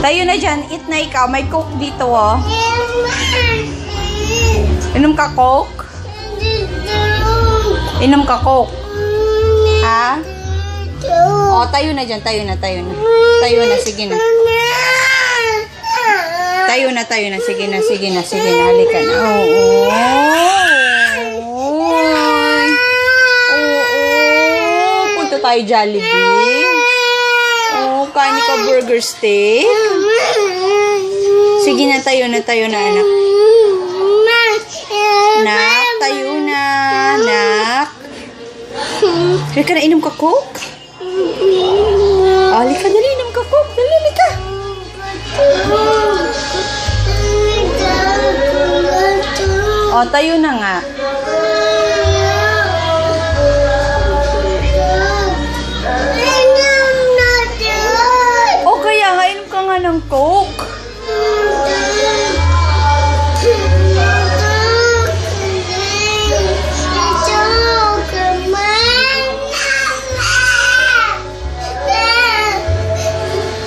Tayo na dyan. Eat na ikaw. May coke dito, oh. Inom ka coke? Inom ka coke? Ha? O, tayo na dyan. Tayo na. Tayo na. Sige na. Tayo na. Sige na. Halika na. Oo. Punta tayo Jollibee. Oo, kain ka burger steak. Sige na, tayo na, anak. Nak, tayo na, nak. Halika na, inom ka coke? Halika, dali, inom ka coke. Dali, halika. O, tayo na nga. O, kaya nga, inom ka nga ng coke.